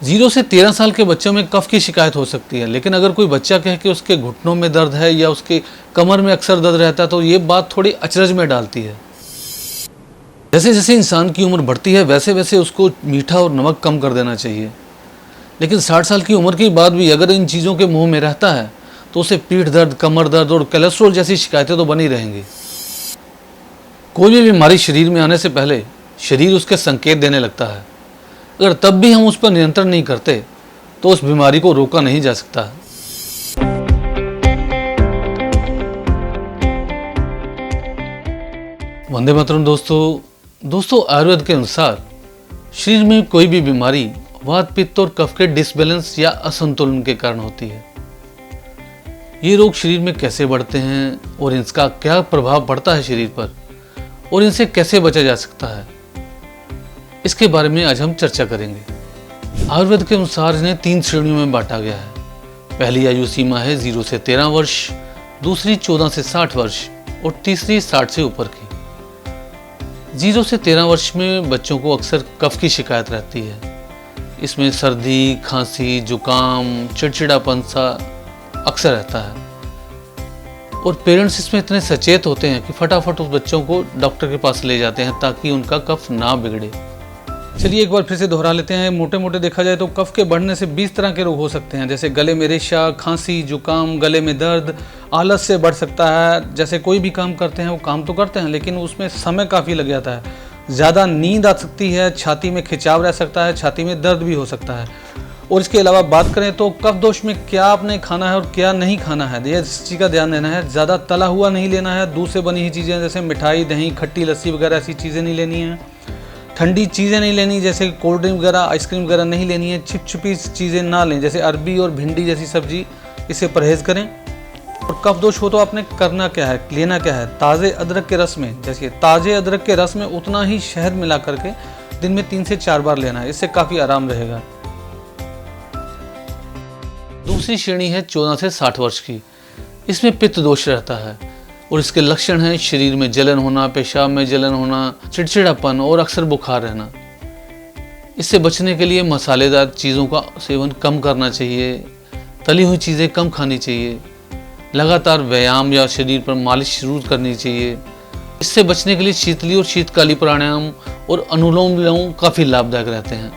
0 से 13 साल के बच्चों में कफ की शिकायत हो सकती है, लेकिन अगर कोई बच्चा कहे कि उसके घुटनों में दर्द है या उसके कमर में अक्सर दर्द रहता है तो ये बात थोड़ी अचरज में डालती है। जैसे जैसे इंसान की उम्र बढ़ती है वैसे वैसे उसको मीठा और नमक कम कर देना चाहिए, लेकिन 60 साल की उम्र के बाद भी अगर इन चीज़ों के मुंह में रहता है तो उसे पीठ दर्द, कमर दर्द और कोलेस्ट्रॉल जैसी शिकायतें तो बनी रहेंगी। कोई भी बीमारी शरीर में आने से पहले शरीर उसके संकेत देने लगता है। अगर तब भी हम उस पर नियंत्रण नहीं करते तो उस बीमारी को रोका नहीं जा सकता। वंदे मातरम दोस्तों आयुर्वेद के अनुसार शरीर में कोई भी बीमारी वात, पित्त और कफ के डिसबैलेंस या असंतुलन के कारण होती है। ये रोग शरीर में कैसे बढ़ते हैं और इसका क्या प्रभाव पड़ता है शरीर पर और इनसे कैसे बचा जा सकता है, इसके बारे में आज हम चर्चा करेंगे। आयुर्वेद के अनुसार इन्हें 3 श्रेणियों में बांटा गया है। पहली आयु सीमा है 0 से 13 वर्ष, दूसरी 14 से 60 वर्ष और तीसरी 60 से ऊपर की। 0 से 13 वर्ष में बच्चों को अक्सर कफ की शिकायत रहती है। इसमें सर्दी, खांसी, जुकाम, चिड़चिड़ापन सा अक्सर रहता है और पेरेंट्स इसमें इतने सचेत होते हैं कि फटाफट उस बच्चों को डॉक्टर के पास ले जाते हैं ताकि उनका कफ ना बिगड़े। चलिए एक बार फिर से दोहरा लेते हैं। मोटे मोटे देखा जाए तो कफ के बढ़ने से 20 तरह के रोग हो सकते हैं, जैसे गले में रेशा, खांसी, जुकाम, गले में दर्द, आलस से बढ़ सकता है। जैसे कोई भी काम करते हैं वो काम तो करते हैं लेकिन उसमें समय काफ़ी लग जाता है। ज़्यादा नींद आ सकती है, छाती में खिंचाव रह सकता है, छाती में दर्द भी हो सकता है। और इसके अलावा बात करें तो कफ दोष में क्या आपने खाना है और क्या नहीं खाना है, ये इस चीज़ का ध्यान देना है। ज़्यादा तला हुआ नहीं लेना है, दूध से बनी हुई चीज़ें जैसे मिठाई, दही, खट्टी लस्सी वगैरह ऐसी चीज़ें नहीं लेनी है। ठंडी चीज़ें नहीं लेनी, जैसे कोल्ड ड्रिंक वगैरह, आइसक्रीम वगैरह नहीं लेनी है। छिपछिपी चीज़ें ना लें, जैसे अरबी और भिंडी जैसी सब्जी, इससे परहेज़ करें। और कफ दोष हो तो आपने करना क्या है, लेना क्या है, ताज़े अदरक के रस में, जैसे ताज़े अदरक के रस में उतना ही शहद मिला करके दिन में 3 से 4 बार लेना है, इससे काफ़ी आराम रहेगा। दूसरी श्रेणी है 14 से 60 वर्ष की। इसमें पित्त दोष रहता है और इसके लक्षण हैं शरीर में जलन होना, पेशाब में जलन होना, चिड़चिड़ापन और अक्सर बुखार रहना। इससे बचने के लिए मसालेदार चीज़ों का सेवन कम करना चाहिए, तली हुई चीज़ें कम खानी चाहिए, लगातार व्यायाम या शरीर पर मालिश जरूर करनी चाहिए। इससे बचने के लिए शीतली और शीतकाली प्राणायाम और अनुलोम विलोम काफ़ी लाभदायक रहते हैं।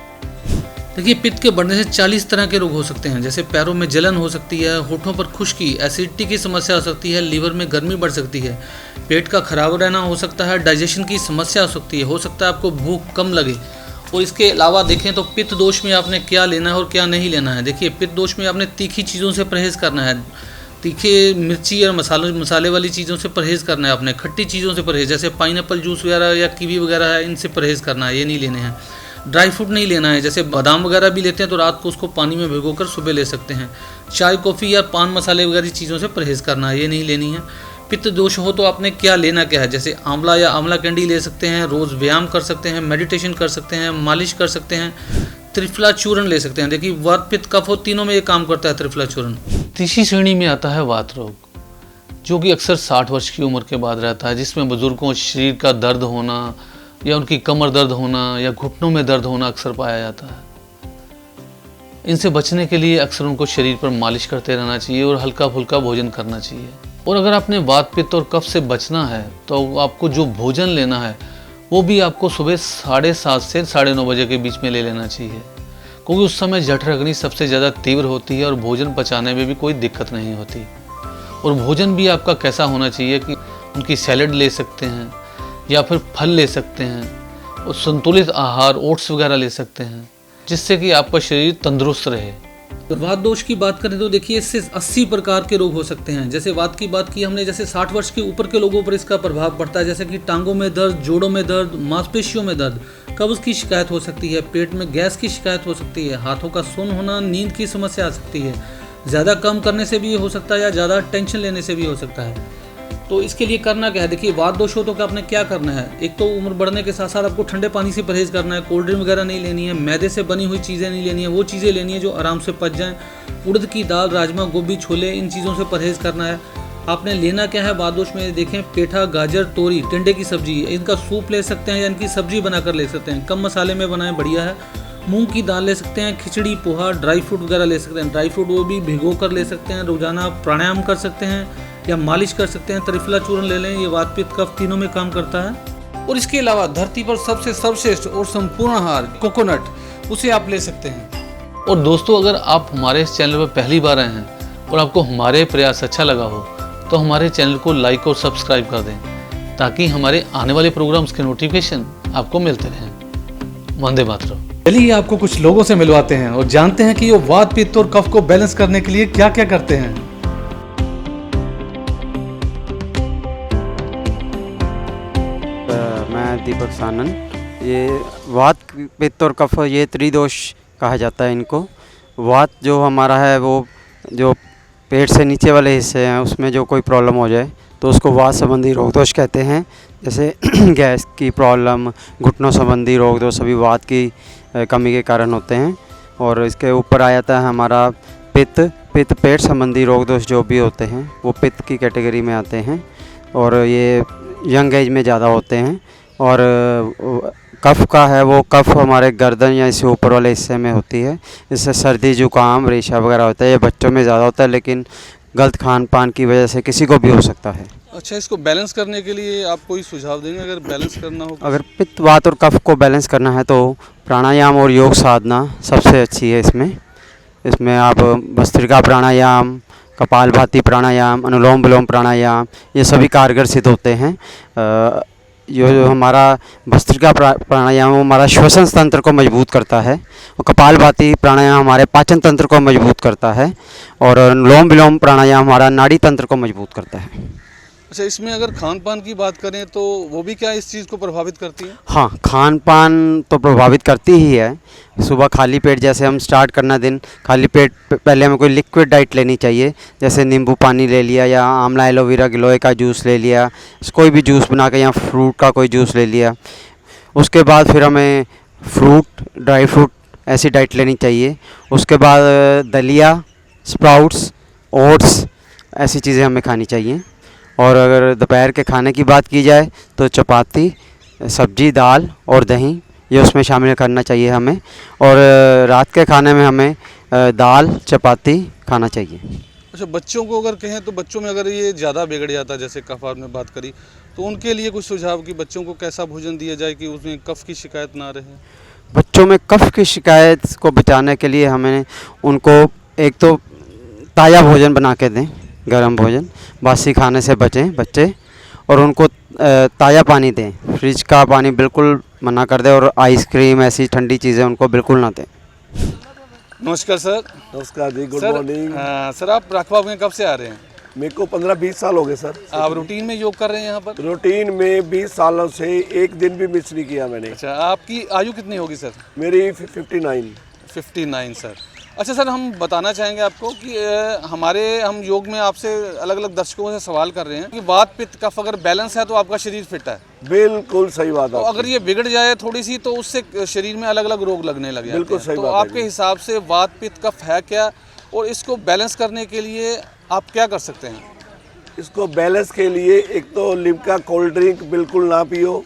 देखिए, पित्त के बढ़ने से 40 तरह के रोग हो सकते हैं, जैसे पैरों में जलन हो सकती है, होठों पर खुश्की, एसिडिटी की समस्या हो सकती है, लीवर में गर्मी बढ़ सकती है, पेट का खराब रहना हो सकता है, डाइजेशन की समस्या हो सकती है, आपको भूख कम लगे। और इसके अलावा देखें तो पित्त दोष में आपने क्या लेना है और क्या नहीं लेना है। देखिए, पित्त दोष में आपने तीखी चीज़ों से परहेज़ करना है, तीखे मिर्ची और मसाले वाली चीज़ों से परहेज़ करना है आपने, खट्टी चीज़ों से परहेज़, जैसे पाइनएप्पल जूस वगैरह या कीवी वगैरह है, इनसे परहेज़ करना है, ये नहीं लेने हैं। ड्राई फ्रूट नहीं लेना है, जैसे बादाम वगैरह भी लेते हैं तो रात को उसको पानी में भिगोकर सुबह ले सकते हैं। चाय, कॉफ़ी या पान मसाले वगैरह चीज़ों से परहेज़ करना है, ये नहीं लेनी है। पित्त दोष हो तो आपने क्या लेना क्या है, जैसे आंवला या आंवला कैंडी ले सकते हैं, रोज़ व्यायाम कर सकते हैं, मेडिटेशन कर सकते हैं, मालिश कर सकते हैं, त्रिफला चूर्ण ले सकते हैं। देखिए, वात, पित्त, कफ हो, तीनों में ये काम करता है त्रिफला चूर्ण। तीसरी श्रेणी में आता है वात रोग, जो कि अक्सर 60 वर्ष की उम्र के बाद रहता है, जिसमें बुजुर्गों शरीर का दर्द होना या उनकी कमर दर्द होना या घुटनों में दर्द होना अक्सर पाया जाता है। इनसे बचने के लिए अक्सर उनको शरीर पर मालिश करते रहना चाहिए और हल्का फुल्का भोजन करना चाहिए। और अगर आपने वात, पित्त और कफ से बचना है तो आपको जो भोजन लेना है वो भी आपको सुबह 7:30 से 9:30 बजे के बीच में ले लेना चाहिए, क्योंकि उस समय जठराग्नि सबसे ज़्यादा तीव्र होती है और भोजन पचाने में भी कोई दिक्कत नहीं होती। और भोजन भी आपका कैसा होना चाहिए कि उनकी सैलेड ले सकते हैं या फिर फल ले सकते हैं और संतुलित आहार, ओट्स वगैरह ले सकते हैं, जिससे कि आपका शरीर तंदुरुस्त रहे। वात दोष की बात करें तो देखिए, इससे 80 प्रकार के रोग हो सकते हैं। जैसे वात की बात की हमने, जैसे 60 वर्ष के ऊपर के लोगों पर इसका प्रभाव पड़ता है, जैसे कि टांगों में दर्द, जोड़ों में दर्द, मांसपेशियों में दर्द, कब्ज की शिकायत हो सकती है, पेट में गैस की शिकायत हो सकती है, हाथों का सुन्न होना, नींद की समस्या आ सकती है। ज़्यादा काम करने से भी हो सकता है या ज़्यादा टेंशन लेने से भी हो सकता है। तो इसके लिए करना क्या है, देखिए, वात दोष हो तो क्या आपने क्या करना है। एक तो उम्र बढ़ने के साथ साथ आपको ठंडे पानी से परहेज़ करना है, कोल्ड ड्रिंक वगैरह नहीं लेनी है, मैदे से बनी हुई चीज़ें नहीं लेनी है, वो चीज़ें लेनी है जो आराम से पच जाएँ। उड़द की दाल, राजमा, गोभी, छोले, इन चीज़ों से परहेज़ करना है। आपने लेना क्या है वात दोष में, देखें, पेठा, गाजर, तोरी, टिंडे की सब्जी, इनका सूप ले सकते हैं या इनकी सब्जी बनाकर ले सकते हैं। कम मसाले में बनाएं, बढ़िया है। मूंग की दाल ले सकते हैं, खिचड़ी, पोहा, ड्राई फ्रूट वगैरह ले सकते हैं। ड्राई फ्रूट वो भी भिगो कर ले सकते हैं। रोजाना प्राणायाम कर सकते हैं या मालिश कर सकते हैं। त्रिफला चूर्ण ले लें, ये वात पित्त कफ तीनों में काम करता है। और इसके अलावा धरती पर सबसे सर्वश्रेष्ठ और संपूर्ण आहार कोकोनट, उसे आप ले सकते हैं। और दोस्तों, अगर आप हमारे इस चैनल पर पहली बार आए हैं और आपको हमारे प्रयास अच्छा लगा हो तो हमारे चैनल को लाइक और सब्सक्राइब कर दें, ताकि हमारे आने वाले प्रोग्राम्स के नोटिफिकेशन आपको मिलते रहें। वंदे मातरम। चलिए आपको कुछ लोगों से मिलवाते हैं और जानते हैं कि वो वात पित्त और कफ को बैलेंस करने के लिए क्या क्या करते हैं। मैं दीपक सानन। ये वात पित्त और कफ, ये त्रिदोष कहा जाता है इनको। वात जो हमारा है, वो जो पेट से नीचे वाले हिस्से हैं उसमें जो कोई प्रॉब्लम हो जाए तो उसको वात संबंधी रोग दोष कहते हैं। जैसे गैस की प्रॉब्लम, घुटनों संबंधी रोग दोष सभी वात की कमी के कारण होते हैं। और इसके ऊपर आ जाता है हमारा पित्त। पेट संबंधी रोग दोष जो भी होते हैं वो पित्त की कैटेगरी में आते हैं और ये यंग एज में ज़्यादा होते हैं। और कफ का है, वो कफ हमारे गर्दन या इससे ऊपर वाले हिस्से में होती है। इससे सर्दी, जुकाम, रेशा वगैरह होता है। ये बच्चों में ज़्यादा होता है, लेकिन गलत खान पान की वजह से किसी को भी हो सकता है। अच्छा, इसको बैलेंस करने के लिए आप कोई सुझाव देंगे अगर बैलेंस करना हो? अगर पित्त, वात और कफ को बैलेंस करना है तो प्राणायाम और योग साधना सबसे अच्छी है। इसमें आप भस्त्रिका प्राणायाम, कपालभाति प्राणायाम, अनुलोम विलोम प्राणायाम, ये सभी कारगर सिद्ध होते हैं। जो हमारा भस्त्रिका प्राणायाम वो हमारा श्वसन तंत्र को मजबूत करता है और कपालभाति प्राणायाम हमारे पाचन तंत्र को मजबूत करता है और अनुलोम विलोम प्राणायाम हमारा नाड़ी तंत्र को मजबूत करता है। अच्छा, इसमें अगर खान पान की बात करें तो वो भी क्या इस चीज़ को प्रभावित करती है? हाँ, खान पान तो प्रभावित करती ही है। सुबह खाली पेट जैसे हम स्टार्ट करना दिन, खाली पेट पहले हमें कोई लिक्विड डाइट लेनी चाहिए। जैसे नींबू पानी ले लिया या आंवला एलोवेरा गिलोय का जूस ले लिया, कोई भी जूस बना के, या फ्रूट का कोई जूस ले लिया। उसके बाद फिर हमें फ्रूट, ड्राई फ्रूट, ऐसी डाइट लेनी चाहिए। उसके बाद दलिया, स्प्राउट्स, ओट्स, ऐसी चीज़ें हमें खानी चाहिए। और अगर दोपहर के खाने की बात की जाए तो चपाती, सब्जी, दाल और दही, ये उसमें शामिल करना चाहिए हमें। और रात के खाने में हमें दाल, चपाती खाना चाहिए। अच्छा, बच्चों को अगर कहें तो बच्चों में अगर ये ज़्यादा बिगड़ जाता है, जैसे कफ आपने बात करी, तो उनके लिए कुछ सुझाव कि बच्चों को कैसा भोजन दिया जाए कि उसमें कफ की शिकायत ना रहे? बच्चों में कफ की शिकायत को बचाने के लिए हमें उनको एक तो ताज़ा भोजन बना के दें, गर्म भोजन, बासी खाने से बचें बच्चे। और उनको ताज़ा पानी दें, फ्रिज का पानी बिल्कुल मना कर दें। और आइसक्रीम, ऐसी ठंडी चीज़ें उनको बिल्कुल ना दें। नमस्कार सर। नमस्कार जी, गुड सर, मॉर्निंग। सर आप राखवा में कब से आ रहे हैं? मेरे को 15-20 साल हो गए सर। आप रूटीन में योग कर रहे हैं यहाँ पर? रूटीन में 20 सालों से एक दिन भी मिस नहीं किया मैंने। अच्छा, आपकी आयु कितनी होगी सर? मेरी 59। 59 सर। अच्छा सर, हम बताना चाहेंगे आपको कि हम योग में आपसे अलग अलग दर्शकों से सवाल कर रहे हैं कि वात पित्त कफ अगर बैलेंस है तो आपका शरीर फिट है। बिल्कुल सही बात है। तो अगर ये बिगड़ जाए थोड़ी सी तो उससे शरीर में अलग अलग रोग लगने लगे। बिल्कुल सही तो बात है। आपके हिसाब से वात पित्त कफ है क्या, और इसको बैलेंस करने के लिए आप क्या कर सकते हैं? इसको बैलेंस के लिए एक तो लिम्का कोल्ड ड्रिंक बिल्कुल ना पियो।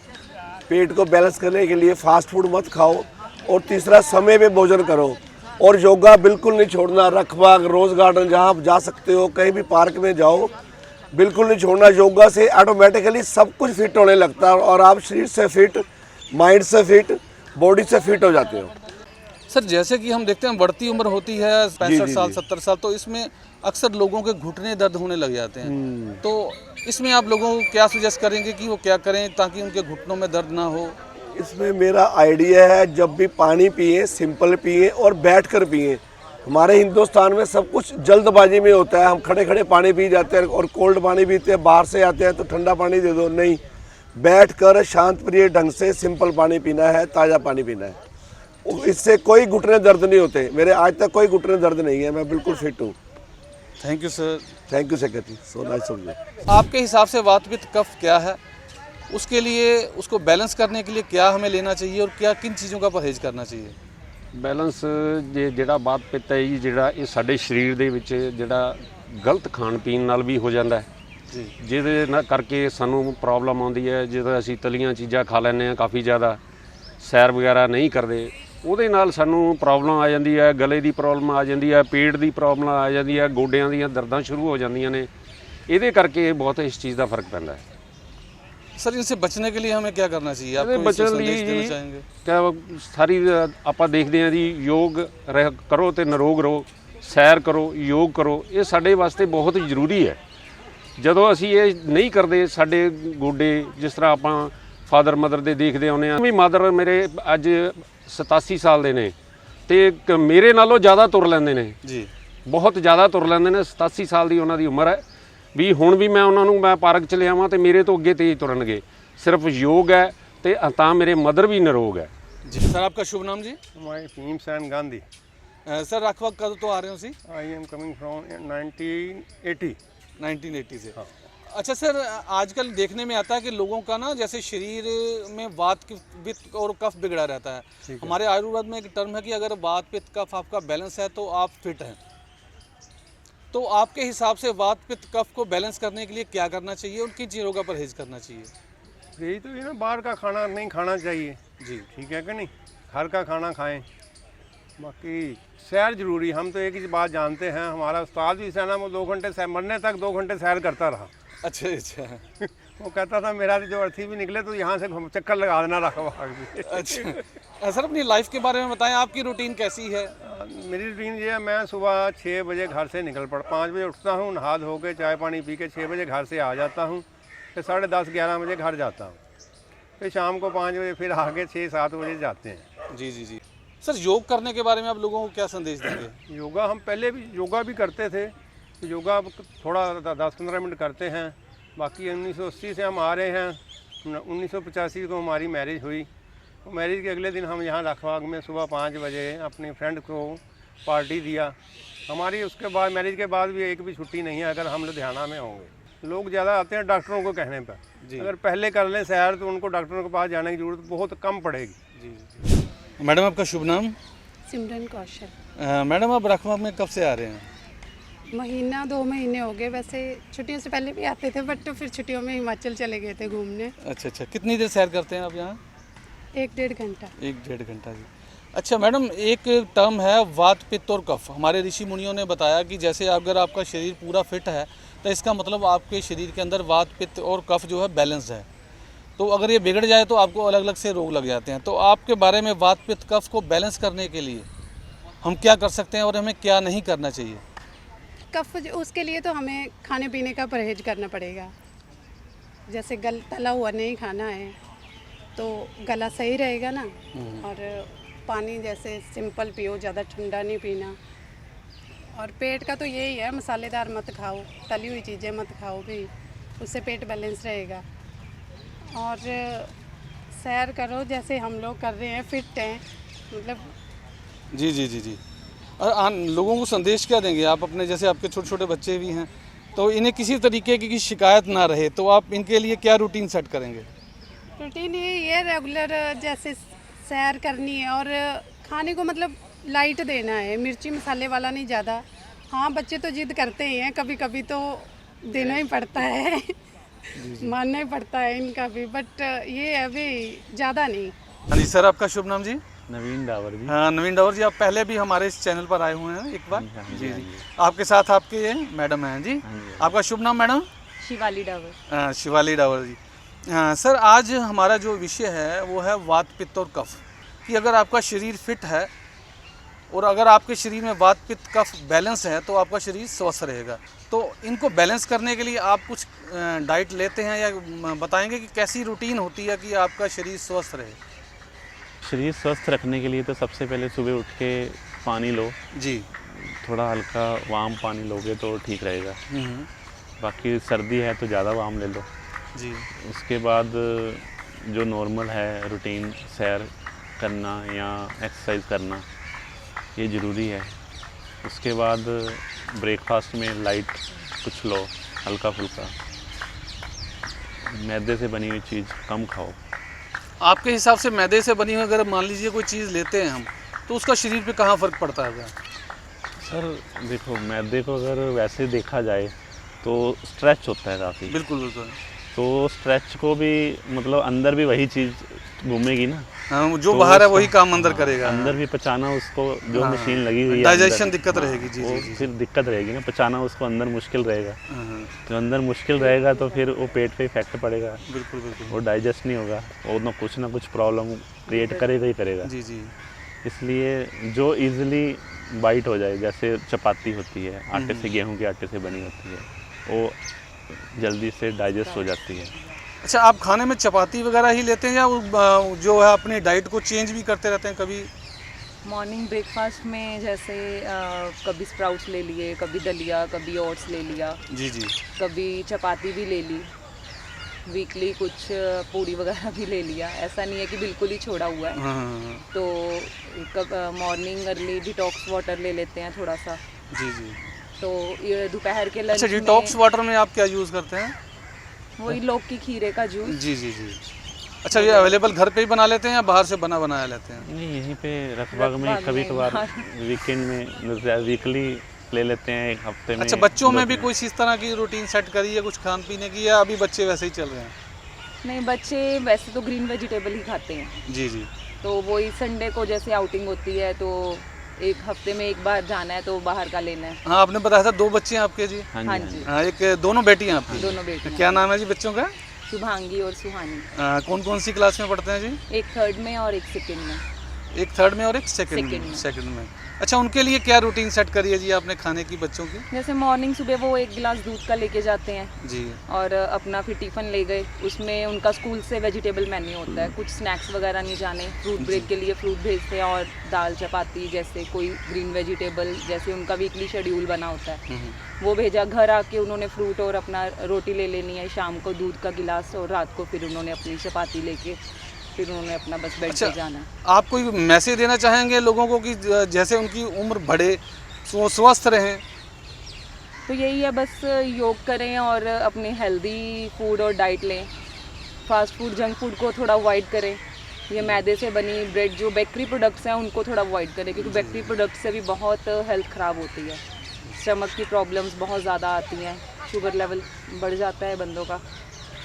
पेट को बैलेंस करने के लिए फास्ट फूड मत खाओ। और तीसरा, समय में भोजन करो। और योगा बिल्कुल नहीं छोड़ना। रखवा, रोज़ गार्डन, जहाँ आप जा सकते हो, कहीं भी पार्क में जाओ, बिल्कुल नहीं छोड़ना। योगा से ऑटोमेटिकली सब कुछ फिट होने लगता है और आप शरीर से फिट, माइंड से फिट, बॉडी से फिट हो जाते हो। सर, जैसे कि हम देखते हैं बढ़ती उम्र होती है 65 साल 70 साल, तो इसमें अक्सर लोगों के घुटने दर्द होने लग जाते हैं। तो इसमें आप लोगों को क्या सजेस्ट करेंगे कि वो क्या करें ताकि उनके घुटनों में दर्द ना हो? इसमें मेरा आइडिया है, जब भी पानी पिए सिंपल पिए और बैठकर पिए। हमारे हिंदुस्तान में सब कुछ जल्दबाजी में होता है। हम खड़े खड़े पानी पी जाते हैं और कोल्ड पानी पीते हैं। बाहर से आते हैं तो ठंडा पानी दे दो, नहीं, बैठकर शांत प्रिय ढंग से सिंपल पानी पीना है, ताज़ा पानी पीना है। इससे कोई घुटने दर्द नहीं होते। मेरे आज तक कोई घुटने दर्द नहीं है। मैं बिल्कुल फिट हूँ। Thank you sir. Thank you secretary, so nice of you. आपके हिसाब से वात पित्त कफ क्या है, उसके लिए उसको बैलेंस करने के लिए क्या हमें लेना चाहिए और क्या किन चीज़ों का परहेज करना चाहिए? ਬੈਲੈਂਸ ਜਿਹੜਾ ਬਾਤ ਪਿੱਤ ਹੈ ਜੀ, ਜਿਹੜਾ ਇਹ ਸਾਡੇ ਸਰੀਰ ਦੇ ਵਿੱਚ ਜਿਹੜਾ ਗਲਤ ਖਾਣ ਪੀਣ ਨਾਲ ਵੀ ਹੋ ਜਾਂਦਾ ਹੈ ਜੀ, ਜਿਹਦੇ ਨਾਲ ਕਰਕੇ ਸਾਨੂੰ ਪ੍ਰੋਬਲਮ ਆਉਂਦੀ ਹੈ। ਜਦੋਂ ਅਸੀਂ ਤਲੀਆਂ ਚੀਜ਼ਾਂ ਖਾ ਲੈਂਦੇ ਹਾਂ ਕਾफ़ी ज़्यादा, सैर वगैरह नहीं करते, ਉਹਦੇ ਨਾਲ ਸਾਨੂੰ ਪ੍ਰੋਬਲਮ ਆ ਜਾਂਦੀ ਹੈ, ਗਲੇ ਦੀ ਪ੍ਰੋਬਲਮ ਆ ਜਾਂਦੀ ਹੈ, ਪੇਟ ਦੀ ਪ੍ਰੋਬਲਮ ਆ ਜਾਂਦੀ ਹੈ, ਗੋਡਿਆਂ ਦੀਆਂ ਦਰਦਾਂ ਸ਼ੁਰੂ ਹੋ ਜਾਂਦੀਆਂ ਨੇ। ਇਹਦੇ ਕਰਕੇ ਬਹੁਤ ਇਸ ਚੀਜ਼ ਦਾ ਫਰਕ ਪੈਂਦਾ ਹੈ। सर इनसे बचने के लिए हमें क्या करना चाहिए? ਇਹਦੇ आपको ਬਚਣ इससे ਲਈ संदेश देना ਜੀ चाहेंगे? ਕਿਆ ਸਾਰੀ ਆਪਾਂ ਦੇਖਦੇ ਹਾਂ ਜੀ, ਯੋਗ ਕਰੋ ਤੇ ਨਿਰੋਗ ਰਹੋ, ਸੈਰ ਕਰੋ, ਯੋਗ ਕਰੋ, ਇਹ ਸਾਡੇ ਵਾਸਤੇ ਬਹੁਤ ਜ਼ਰੂਰੀ ਹੈ। ਜਦੋਂ ਅਸੀਂ ਇਹ ਨਹੀਂ ਕਰਦੇ, ਸਾਡੇ ਗੋਡੇ ਜਿਸ ਤਰ੍ਹਾਂ ਆਪਾਂ ਫਾਦਰ ਮਦਰ ਦੇ ਦੇਖਦੇ ਆਉਂਦੇ ਹਾਂ, ਵੀ ਮਦਰ ਮੇਰੇ ਅੱਜ 87 ਸਾਲ ਦੇ ਨੇ ਤੇ ਮੇਰੇ ਨਾਲੋਂ ਜ਼ਿਆਦਾ ਤੁਰ ਲੈਂਦੇ ਨੇ जी ਬਹੁਤ ਜ਼ਿਆਦਾ ਤੁਰ ਲੈਂਦੇ ਨੇ। 87 ਸਾਲ ਦੀ ਉਹਨਾਂ ਦੀ ਉਮਰ ਹੈ ਵੀ ਹੁਣ ਵੀ ਮੈਂ ਉਹਨਾਂ ਨੂੰ ਮੈਂ ਪਾਰਕ ਚ ਲਿਆਵਾਂ ਤੇ ਮੇਰੇ ਤੋਂ ਅੱਗੇ ਤੇਜ਼ ਤੁਰਨਗੇ। ਸਿਰਫ ਯੋਗ ਹੈ ਤੇ ਤਾਂ ਮੇਰੇ ਮਦਰ ਵੀ ਨਿਰੋਗ है। जी सर आपका शुभ नाम जी? My Bhimsen Gandhi. सर राखवा कब तो आ रहे हो सी? I am coming from 1980. 1980 से। अच्छा सर, आजकल देखने में आता है कि लोगों का ना जैसे शरीर में वात पित्त और कफ बिगड़ा रहता है। हमारे आयुर्वेद में एक टर्म है कि अगर वात पित्त कफ आपका बैलेंस है तो आप फिट हैं। तो आपके हिसाब से वात पित्त कफ को बैलेंस करने के लिए क्या करना चाहिए और किन चीज़ों का परहेज करना चाहिए? यही तो ये ना, बाहर का खाना नहीं खाना चाहिए जी ठीक है कि नहीं, घर का खाना खाएं। बाकी सैर जरूरी, हम तो एक ही बात जानते हैं, हमारा उस्ताद भी है ना, वो 2 घंटे सैर, मरने तक 2 घंटे सैर करता रहा। अच्छा अच्छा वो कहता था मेरा जो अर्थी भी निकले तो यहाँ से चक्कर लगा देना रखा। अच्छा सर, अपनी लाइफ के बारे में बताएं, आपकी रूटीन कैसी है? मेरी रूटीन ये है, मैं सुबह 6 बजे घर से निकल 5 बजे उठता हूँ, नहा धो के चाय पानी पी के 6 बजे घर से आ जाता हूँ, फिर 10:30-11 बजे घर जाता हूँ, फिर शाम को 5 बजे फिर आगे 6-7 बजे जाते हैं। जी जी जी सर, योग करने के बारे में आप लोगों को क्या संदेश देंगे? योगा हम पहले भी योगा भी करते थे, तो योगा थोड़ा 10-15 मिनट करते हैं। बाकी 1980 से हम आ रहे हैं, 1985 को हमारी मैरिज हुई। मैरिज के अगले दिन हम यहाँ लखबाग में सुबह 5 बजे अपने फ्रेंड को पार्टी दिया। हमारी उसके बाद मैरिज के बाद भी एक भी छुट्टी नहीं है अगर हम लुधियाना में होंगे। लोग ज़्यादा आते हैं डॉक्टरों को कहने पर, अगर पहले कर लें सैर तो उनको डॉक्टरों के पास जाने की ज़रूरत बहुत कम पड़ेगी। जी जी। मैडम आपका शुभ नाम? सिमरन कौशल। मैडम आप रखवा में कब से आ रहे हैं? महीना 2 महीने हो गए, वैसे छुट्टियों से पहले भी आते थे बट फिर छुट्टियों में हिमाचल चले गए थे घूमने। अच्छा अच्छा, कितनी देर सैर करते हैं आप यहाँ? 1-1.5 घंटा। 1-1.5 घंटा जी। अच्छा मैडम, एक टर्म है वात पित्त और कफ। हमारे ऋषि मुनियों ने बताया कि जैसे अगर आपका शरीर पूरा फिट है तो इसका मतलब आपके शरीर के अंदर वात पित्त और कफ जो है बैलेंस है। तो अगर ये बिगड़ जाए तो आपको अलग अलग से रोग लग जाते हैं। तो आपके बारे में वात पित्त कफ को बैलेंस करने के लिए हम क्या कर सकते हैं और हमें क्या नहीं करना चाहिए? कफ उसके लिए तो हमें खाने पीने का परहेज करना पड़ेगा। जैसे तला हुआ नहीं खाना है तो गला सही रहेगा ना, और पानी जैसे सिंपल पियो, ज़्यादा ठंडा नहीं पीना। और पेट का तो यही है, मसालेदार मत खाओ, तली हुई चीज़ें मत खाओ भी, उससे पेट बैलेंस रहेगा। और सैर करो जैसे हम लोग कर रहे हैं, फिट हैं मतलब। जी जी जी जी। और लोगों को संदेश क्या देंगे आप अपने, जैसे आपके छोटे छोटे बच्चे भी हैं तो इन्हें किसी तरीके की शिकायत ना रहे, तो आप इनके लिए क्या रूटीन सेट करेंगे? रूटीन ये रेगुलर जैसे सैर करनी है और खाने को मतलब लाइट देना है, मिर्ची मसाले वाला नहीं ज़्यादा। हाँ बच्चे तो जिद करते ही हैं, कभी कभी तो देना ही पड़ता है मानना ही पड़ता है इनका भी, बट ये अभी ज़्यादा नहीं। हाँ जी सर, आपका शुभ नाम जी? नवीन डावर जी। हाँ नवीन डावर जी, आप पहले भी हमारे इस चैनल पर आए हुए हैं एक बार। जी जी। आपके साथ आपके ये मैडम हैं जी। आपका शुभ नाम मैडम? शिवाली डावर। हाँ शिवाली डावर जी। हाँ सर, आज हमारा जो विषय है वो है वात पित्त और कफ, कि अगर आपका शरीर फिट है और अगर आपके शरीर में वात पित्त कफ बैलेंस है तो आपका शरीर स्वस्थ रहेगा। तो इनको बैलेंस करने के लिए आप कुछ डाइट लेते हैं या बताएंगे कि कैसी रूटीन होती है कि आपका शरीर स्वस्थ रहे? शरीर स्वस्थ रखने के लिए तो सबसे पहले सुबह उठ के पानी लो जी, थोड़ा हल्का वार्म पानी लोगे तो ठीक रहेगा। बाकी सर्दी है तो ज़्यादा वार्म ले लो जी। उसके बाद जो नॉर्मल है रूटीन, सैर करना या एक्सरसाइज करना ये ज़रूरी है। उसके बाद ब्रेकफास्ट में लाइट कुछ लो, हल्का फुल्का, मैदे से बनी हुई चीज़ कम खाओ। आपके हिसाब से मैदे से बनी हुई अगर मान लीजिए कोई चीज़ लेते हैं हम, तो उसका शरीर पे कहाँ फ़र्क पड़ता है? सर देखो, मैदे को अगर वैसे देखा जाए तो स्ट्रेच होता है काफ़ी। बिल्कुल बिल्कुल। तो स्ट्रेच को भी मतलब अंदर भी वही चीज़ घूमेगी ना, हाँ, जो तो बाहर है उसको- वही काम अंदर करेगा। अंदर भी पचाना उसको, जो हाँ, मशीन लगी हुई है डाइजेशन अंदर, दिक्कत रहेगी। जी वो जी जी। फिर दिक्कत रहेगी ना, पचाना उसको अंदर मुश्किल रहेगा। हाँ, तो अंदर मुश्किल रहेगा तो फिर वो पेट पे इफेक्ट पड़ेगा, बिल्कुल बिल्कुल। वो डाइजेस्ट नहीं होगा, वो ना कुछ प्रॉब्लम क्रिएट करेगा ही करेगा। जी जी। इसलिए जो इजीली बाइट हो जाए, जैसे चपाती होती है आटे से, गेहूं के आटे से बनी होती है, वो जल्दी से डाइजेस्ट हो जाती है। अच्छा, आप खाने में चपाती वगैरह ही लेते हैं या जो है अपनी डाइट को चेंज भी करते रहते हैं कभी? मॉर्निंग ब्रेकफास्ट में जैसे कभी स्प्राउट्स ले लिए, कभी दलिया, कभी ओट्स ले लिया, जी जी। कभी चपाती भी ले ली, वीकली कुछ पूड़ी वगैरह भी ले लिया। ऐसा नहीं है कि बिल्कुल ही छोड़ा हुआ है। हाँ हाँ हाँ, तो कब मॉर्निंग अर्ली डिटॉक्स वाटर ले लेते हैं थोड़ा सा। जी जी। तो ये दोपहर के लंच अच्छा, डिटॉक्स वाटर में आप क्या यूज़ करते हैं? वही लौकी खीरे का जूस। जी जी जी। अच्छा, ये अवेलेबल घर पे ही बना लेते हैं या बाहर से बना बनाया लेते हैं? नहीं, यहीं पे रखबाग में रखबाग कभी में, कभार हाँ। वीकेंड में, वीकली ले लेते हैं, एक हफ्ते में। अच्छा, बच्चों में 2 भी कोई इस तरह की रूटीन सेट करी है कुछ खान पीने की, या अभी बच्चे वैसे ही चल रहे हैं? नहीं, बच्चे वैसे तो ग्रीन वेजिटेबल ही खाते हैं। जी जी। तो वही संडे को जैसे आउटिंग होती है तो एक हफ्ते में एक बार जाना है तो बाहर का लेना है। हाँ, आपने बताया था 2 बच्चे हैं आपके जी? हाँ हाँ जी, जी, हाँ, एक दोनों बेटी हैं आपकी? दोनों बेटियां। क्या नाम है जी बच्चों का? शुभांगी और सुहानी। कौन कौन सी क्लास में पढ़ते हैं जी? एक थर्ड में और एक सेकंड में। एक थर्ड में और एक सेकंड Second में। में। सेकंड में। अच्छा, उनके लिए क्या रूटीन सेट करी है जी आपने खाने की बच्चों की? जैसे मॉर्निंग सुबह वो 1 गिलास दूध का लेके जाते हैं जी। और अपना फिर टिफ़िन ले गए। उसमें उनका स्कूल से वेजिटेबल मेन्यू होता है, कुछ स्नैक्स वगैरह नहीं जाने। फ्रूट ब्रेक के लिए फ्रूट भेजते हैं और दाल चपाती, जैसे कोई ग्रीन वेजिटेबल, जैसे उनका वीकली शेड्यूल बना होता है वो भेजा। घर आके उन्होंने फ्रूट और अपना रोटी ले लेनी है, शाम को दूध का गिलास, और रात को फिर उन्होंने अपनी चपाती लेके फिर उन्होंने अपना बस बेड अच्छा, पे जाना है। आप कोई मैसेज देना चाहेंगे लोगों को कि जैसे उनकी उम्र बढ़े, वो स्वस्थ रहें? तो यही है, बस योग करें और अपने हेल्दी फूड और डाइट लें। फास्ट फूड, जंक फूड को थोड़ा अवॉइड करें। ये मैदे से बनी ब्रेड, जो बेकरी प्रोडक्ट्स हैं उनको थोड़ा अवॉइड करें, क्योंकि बेकरी प्रोडक्ट्स से भी बहुत हेल्थ ख़राब होती है। स्टमक की प्रॉब्लम्स बहुत ज़्यादा आती हैं, शुगर लेवल बढ़ जाता है बंदों का।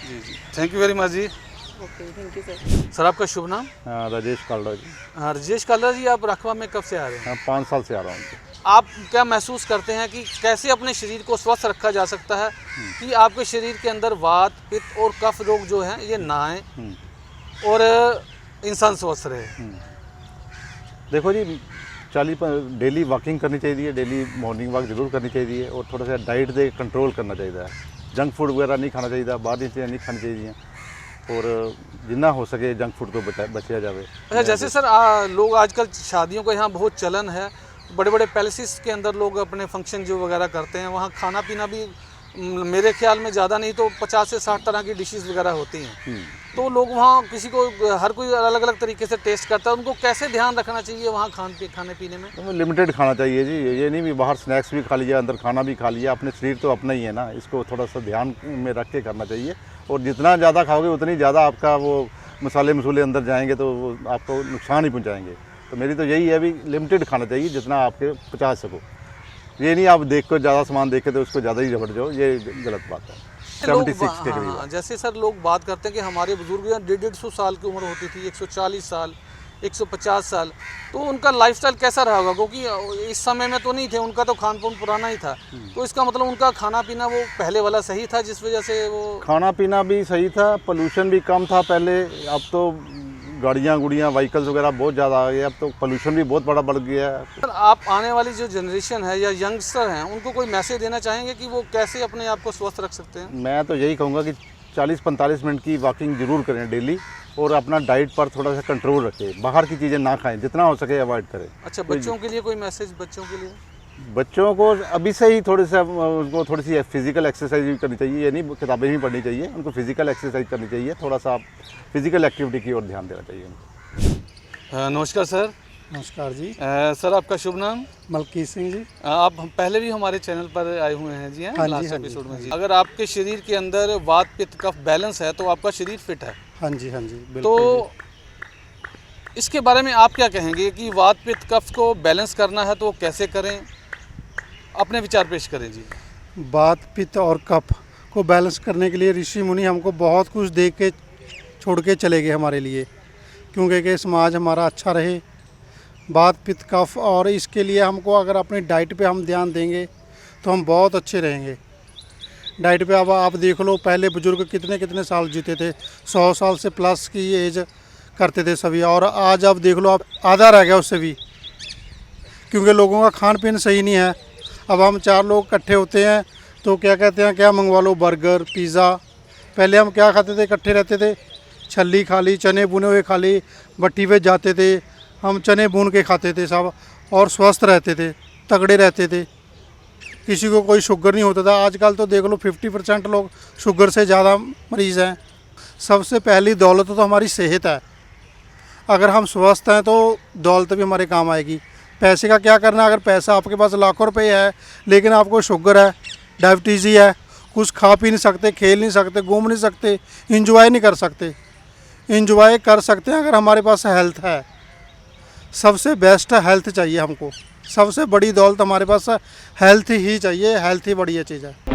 जी जी। थैंक यू वेरी मच जी। Okay, thank you sir. Sir, आपका शुभ नाम? राजेश कालरा जी। हाँ, राजेश कालरा जी, आप राखवा में कब से आ रहे हैं? 5 साल से आ रहा हूँ। आप क्या महसूस करते हैं कि कैसे अपने शरीर को स्वस्थ रखा जा सकता है कि आपके शरीर के अंदर वात, पित्त और कफ रोग जो हैं ये ना आए और इंसान स्वस्थ रहे? देखो जी, डेली वॉकिंग करनी चाहिए, डेली मॉर्निंग वॉक जरूर करनी चाहिए, और थोड़ा सा डाइट दे कंट्रोल करना चाहिए। जंक फूड वगैरह नहीं खाना चाहिए, बाहर की चीज़ें नहीं खानी चाहिए, और जितना हो सके जंक फूड को बचा जावे। अच्छा, जैसे सर लोग आजकल शादियों का यहाँ बहुत चलन है, बड़े बड़े पैलेसेस के अंदर लोग अपने फंक्शन जो वगैरह करते हैं, वहाँ खाना पीना भी मेरे ख्याल में ज़्यादा नहीं तो 50 से 60 तरह की डिशेस वगैरह होती हैं। तो लोग वहाँ किसी को, हर कोई अलग अलग तरीके से टेस्ट करता है, उनको कैसे ध्यान रखना चाहिए वहाँ खाने पीने में? तो लिमिटेड खाना चाहिए जी, ये नहीं भी बाहर स्नैक्स भी खा लिया, अंदर खाना भी खा लिया। अपने शरीर तो अपना ही है ना, इसको थोड़ा सा ध्यान में रख के करना चाहिए। और जितना ज़्यादा खाओगे उतनी ज़्यादा आपका वो मसाले मसूले अंदर जाएंगे तो वो आपको नुकसान ही पहुँचाएंगे। तो मेरी तो यही है भी लिमिटेड खाना चाहिए, जितना आपके पचा सको। ये नहीं आप देख कर ज़्यादा सामान देखे तो उसको ज़्यादा ही झपट जाओ, ये गलत बात है। 76 के करीब। हाँ, जैसे सर लोग बात करते हैं कि हमारे बुजुर्ग 150 साल की उम्र होती थी, 140 साल, 150 साल, तो उनका लाइफस्टाइल कैसा रहा होगा? क्योंकि इस समय में तो नहीं थे, उनका तो खान पान पुराना ही था। तो इसका मतलब उनका खाना पीना वो पहले वाला सही था, जिस वजह से वो खाना पीना भी सही था, पोल्यूशन भी कम था पहले। अब तो गाड़ियाँ गुड़ियाँ व्हीकल्स वगैरह बहुत ज़्यादा आ गए, अब तो पोल्यूशन भी बहुत बड़ा बढ़ गया है। सर, आप आने वाली जो जनरेशन है या यंगस्टर हैं, उनको कोई मैसेज देना चाहेंगे कि वो कैसे अपने आप को स्वस्थ रख सकते हैं? मैं तो यही कहूँगा कि 40-45 मिनट की वॉकिंग जरूर करें डेली, और अपना डाइट पर थोड़ा सा कंट्रोल रखें। बाहर की चीज़ें ना खाएं, जितना हो सके अवॉइड करें। अच्छा, बच्चों के लिए कोई मैसेज? बच्चों के लिए बच्चों को अभी से ही उनको थोड़ी सी फिजिकल एक्सरसाइज भी करनी चाहिए। ये नहीं किताबें ही पढ़नी चाहिए, उनको फिजिकल एक्सरसाइज करनी चाहिए। थोड़ा सा फिजिकल एक्टिविटी की ओर ध्यान देना चाहिए उनको। नमस्कार सर। नमस्कार जी। सर, आपका शुभ नाम? मलकीत सिंह जी। आप पहले भी हमारे चैनल पर आए हुए हैं जी? हैं, हाँ जी, लास्ट हाँ जी, एपिसोड में हाँ जी। अगर आपके शरीर के अंदर वात, पित्त, कफ बैलेंस है तो आपका शरीर फिट है। हाँ जी, हाँ जी, बिल्कुल। तो इसके बारे में आप क्या कहेंगे कि वात, पित्त, कफ को बैलेंस करना है तो कैसे करें? अपने विचार पेश करें जी। वात, पित्त और कफ को बैलेंस करने के लिए ऋषि मुनि हमको बहुत कुछ दे के छोड़ के चले गए हमारे लिए, क्योंकि कि समाज हमारा अच्छा रहे। बात पित्त कफ, और इसके लिए हमको अगर अपनी डाइट पे हम ध्यान देंगे तो हम बहुत अच्छे रहेंगे। डाइट पे अब आप देख लो, पहले बुजुर्ग कितने कितने साल जीते थे, 100 साल से प्लस की एज करते थे सभी, और आज आप देख लो आप आधा रह गया उससे भी, क्योंकि लोगों का खान पीन सही नहीं है। अब हम 4 लोग इकट्ठे होते हैं तो क्या कहते हैं, क्या मंगवा लो, बर्गर पिज़्ज़ा। पहले हम क्या खाते थे, इकट्ठे रहते थे, छल्ली खा ली, चने भुने हुए खा ली, भट्टी पे जाते थे, हम चने भून के खाते थे सब, और स्वस्थ रहते थे, तगड़े रहते थे, किसी को कोई शुगर नहीं होता था। आजकल तो देख लो 50% लोग शुगर से ज़्यादा मरीज़ हैं। सबसे पहली दौलत तो हमारी सेहत है। अगर हम स्वस्थ हैं तो दौलत भी हमारे काम आएगी। पैसे का क्या करना, अगर पैसा आपके पास लाखों रुपए है लेकिन आपको शुगर है, डायबिटीज़ है, कुछ खा पी नहीं सकते, खेल नहीं सकते, घूम नहीं सकते, इंजॉय नहीं कर सकते। इंजॉय कर सकते हैं अगर हमारे पास हेल्थ है। सबसे बेस्ट हेल्थ चाहिए हमको, सबसे बड़ी दौलत हमारे पास हेल्थ ही चाहिए। हेल्थ ही बड़ी चीज़ है।